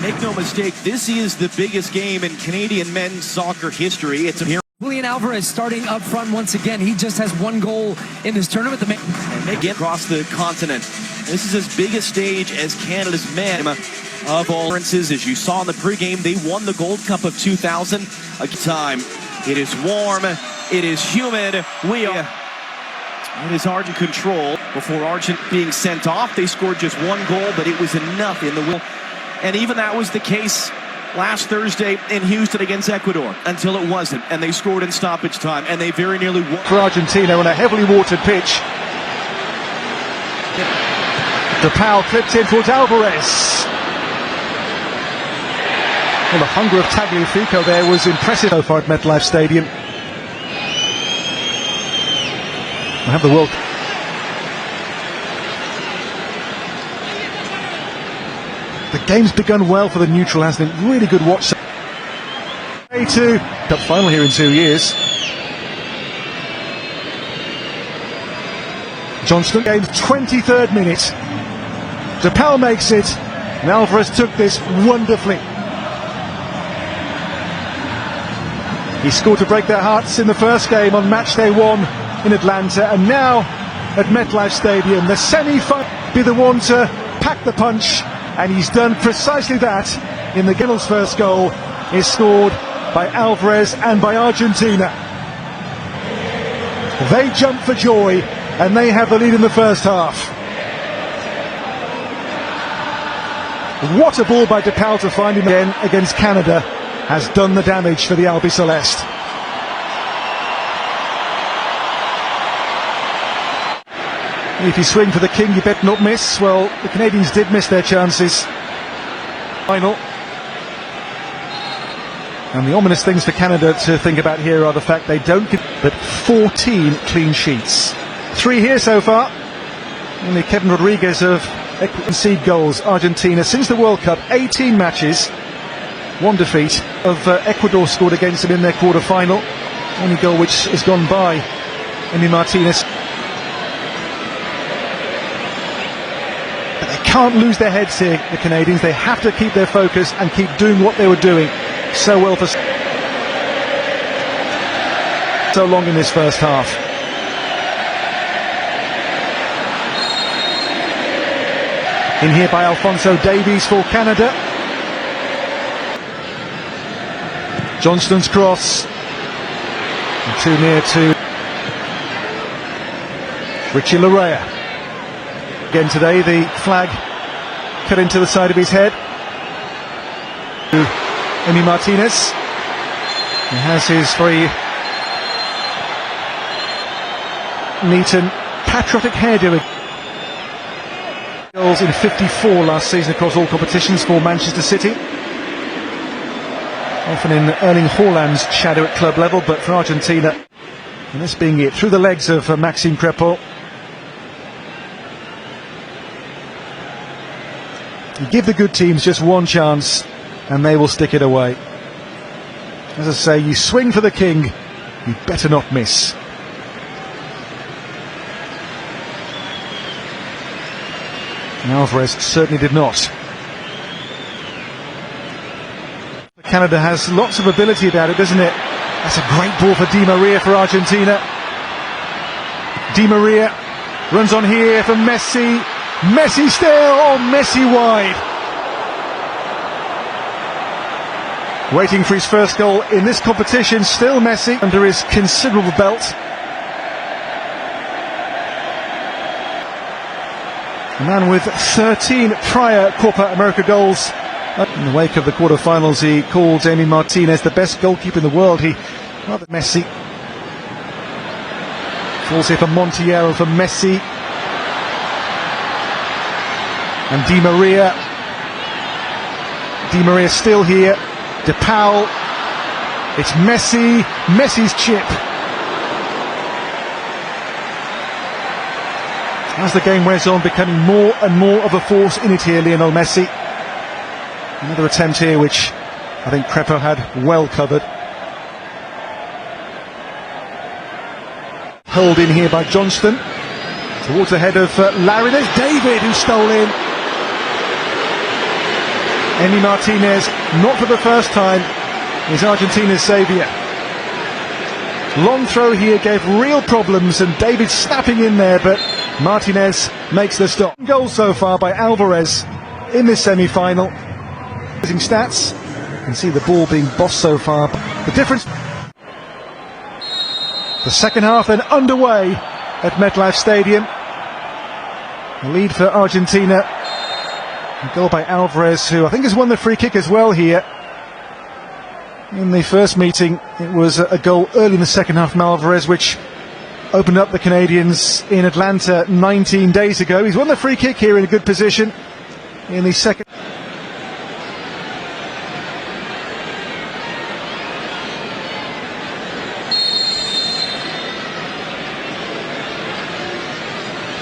Make no mistake, this is the biggest game in Canadian men's soccer history. It's a Julian Alvarez starting up front once again. He just has one goal in this tournament. And they get across the continent. This is as big a stage as Canada's men of all appearances. As you saw in the pregame, they won the Gold Cup of 2000. A time. It is warm. It is humid. It is Argent control. Before Argent being sent off, they scored just one goal, but it was enough in the will. And even that was the case last Thursday in Houston against Ecuador, until it wasn't, and they scored in stoppage time, and they very nearly won. For Argentina on a heavily watered pitch. DePaul clipped in towards Alvarez. Well, the hunger of Tagliafico there was impressive so far at MetLife Stadium. We have the World Cup. The game's begun well for the neutral, hasn't it? Really good watch. A2 Cup final here in 2 years. Johnston, game's 23rd minute. DePaul makes it, and Alvarez took this wonderfully. He scored to break their hearts in the first game on match day 1 in Atlanta, and now at MetLife Stadium, the semi-final be the one to pack the punch. And he's done precisely that in the Ginnell's first goal is scored by Alvarez and by Argentina. They jump for joy and they have the lead in the first half. What a ball by DePaul to find him again against Canada has done the damage for the Albi Celeste. If you swing for the king, you better not miss. Well, the Canadians did miss their chances. Final. And the ominous things for Canada to think about here are the fact they don't get but 14 clean sheets. 3 here so far. Only Kevin Rodriguez of concede goals. Argentina, since the World Cup, 18 matches, 1 defeat. Of Ecuador scored against them in their quarter-final. Only goal which has gone by Emi Martinez. Can't lose their heads here, the Canadians. They have to keep their focus and keep doing what they were doing so well for so long in this first half. In here by Alphonso Davies for Canada. Johnston's cross. And too near to Richie Larea. Again today, the flag cut into the side of his head. Emi Martinez. He has his very neat and patriotic hairdo. Goals in 54 last season across all competitions for Manchester City. Often in Erling Haaland's shadow at club level, but for Argentina, and this being it, through the legs of Maxime Crepeau. You give the good teams just one chance and they will stick it away. As I say, you swing for the king, you better not miss. And Alvarez certainly did not. Canada has lots of ability about it, doesn't it? That's a great ball for Di Maria for Argentina. Di Maria runs on here for Messi. Messi still, oh, Messi wide. Waiting for his first goal in this competition, still Messi under his considerable belt. A man with 13 prior Copa America goals. In the wake of the quarterfinals, he called Emi Martinez the best goalkeeper in the world. Rather Messi. Falls here for Montiel for Messi. And Di Maria still here. DePaul. It's Messi. Messi's chip. As the game wears on, becoming more and more of a force in it here, Lionel Messi. Another attempt here, which I think Crepeau had well covered. Held in here by Johnston. Towards the head of Larry. There's David who stole in. Emi Martinez, not for the first time, is Argentina's saviour. Long throw here gave real problems, and David snapping in there, but Martinez makes the stop. Goal so far by Alvarez in this semi-final. Stats, you can see the ball being bossed so far. The difference. The second half then underway at MetLife Stadium. The lead for Argentina. A goal by Alvarez, who I think has won the free kick as well here. In the first meeting, it was a goal early in the second half from Alvarez, which opened up the Canadians in Atlanta 19 days ago. He's won the free kick here in a good position in the second.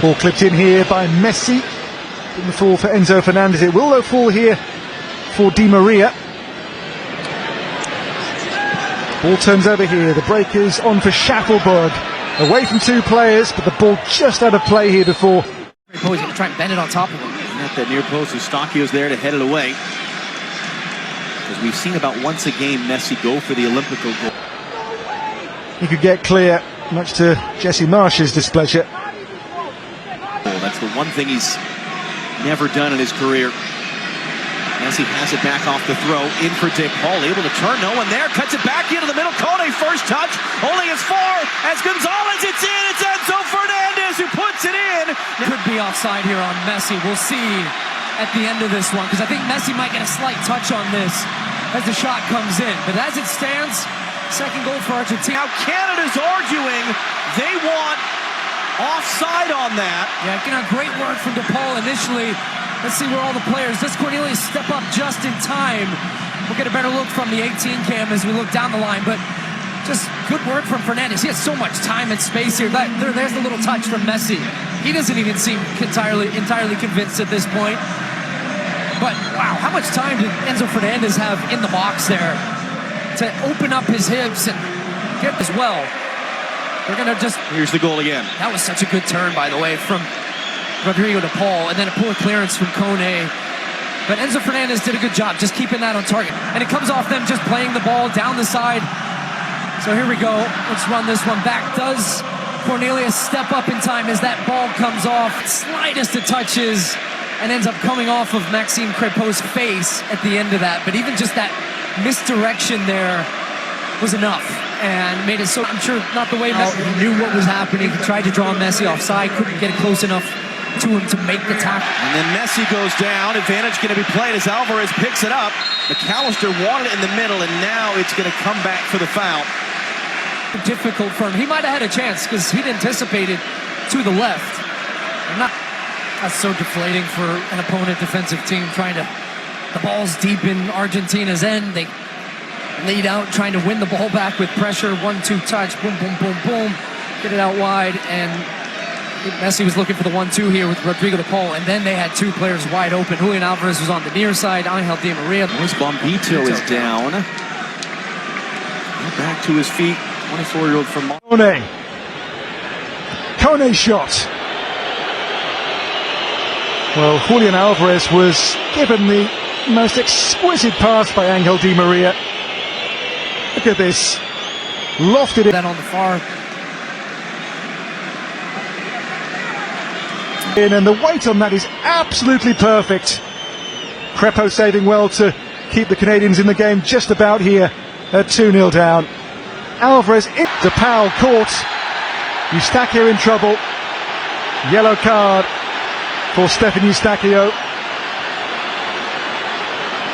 Ball clipped in here by Messi. Didn't fall for Enzo Fernandez. It will though fall here for Di Maria. Ball turns over here. The break is on for Schaffelberg. Away from two players, but the ball just out of play here before. He's going to try and bend it on top of him. At that near post, Eustachio's there to head it away. As we've seen about once a game, Messi go for the Olympico goal. He could get clear, much to Jesse Marsh's displeasure. That's the one thing he's never done in his career. Messi has it back off the throw, in for De Paul, able to turn, no one there, cuts it back into the middle, Kone first touch, only as far as Gonzalez, it's in, it's Enzo Fernandez who puts it in. Could be offside here on Messi, we'll see at the end of this one, because I think Messi might get a slight touch on this as the shot comes in, but as it stands, second goal for Argentina. Now Canada's arguing they want offside on that. Yeah, great work from De Paul initially. Let's see where all the players. Does Cornelius step up just in time? We'll get a better look from the 18 cam as we look down the line, but just good work from Fernandez. He has so much time and space here. There's the little touch from Messi. He doesn't even seem entirely convinced at this point. But wow, how much time did Enzo Fernandez have in the box there to open up his hips and get as well? They're gonna just. Here's the goal again. That was such a good turn, by the way, from Rodrigo De Paul, and then a poor clearance from Kone. But Enzo Fernandez did a good job just keeping that on target. And it comes off them just playing the ball down the side. So here we go. Let's run this one back. Does Cornelius step up in time as that ball comes off? Slightest of touches and ends up coming off of Maxime Crépeau's face at the end of that. But even just that misdirection there was enough and made it so. I'm sure not the way Messi knew what was happening. He tried to draw Messi offside, couldn't get it close enough to him to make the tackle. And then Messi goes down. Advantage going to be played as Alvarez picks it up. McAllister wanted it in the middle, and now it's going to come back for the foul. Difficult for him. He might have had a chance because he'd anticipated to the left. That's so deflating for an opponent defensive team trying to. The ball's deep in Argentina's end. They lead out, trying to win the ball back with pressure. 1-2 touch. Boom, boom, boom, boom. Get it out wide, and Messi was looking for the 1-2 here with Rodrigo De Paul, and then they had two players wide open. Julian Alvarez was on the near side. Angel Di Maria. Bombito is down. Back to his feet. 24-year-old from Kone. Kone shot. Well, Julian Alvarez was given the most exquisite pass by Angel Di Maria. Look at this. Lofted it. That on the far. And the weight on that is absolutely perfect. Crépeau saving well to keep the Canadians in the game just about here at 2-0 down. Alvarez into Powell caught. Eustachio in trouble. Yellow card for Stephen Eustachio.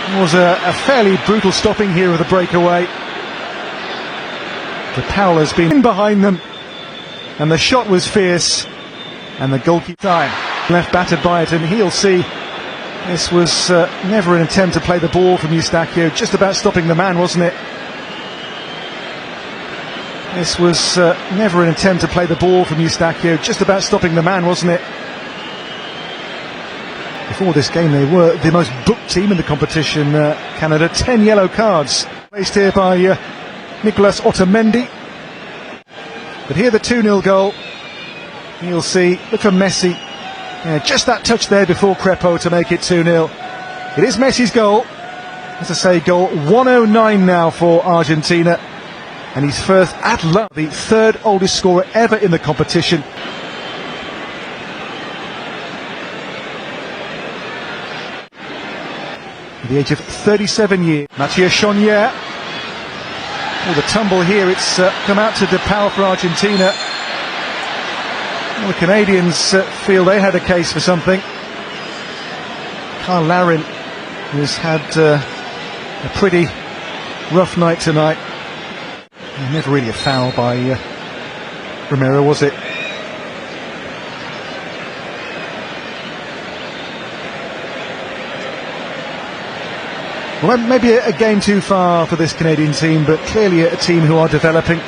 It was a fairly brutal stopping here of the breakaway. The Powell has been in behind them, and the shot was fierce. And the goalkeeper time left battered by it, and he'll see this was never an attempt to play the ball from Eustachio, just about stopping the man, wasn't it? This was never an attempt to play the ball from Eustachio, just about stopping the man, wasn't it? Before this game they were the most booked team in the competition, Canada. 10 yellow cards placed here by Nicolas Otamendi. But here the 2-0 goal. You'll see, look for Messi. Just that touch there before Crépeau to make it 2-0. It is Messi's goal. As I say, goal 109 now for Argentina. And he's first at last, the third oldest scorer ever in the competition. At the age of 37 years, Mathieu Chonier. Oh, the tumble here, it's come out to DePaul for Argentina. Well, the Canadians feel they had a case for something. Carl Larin, who's had a pretty rough night tonight. Never really a foul by Romero, was it? Well, maybe a game too far for this Canadian team, but clearly a team who are developing.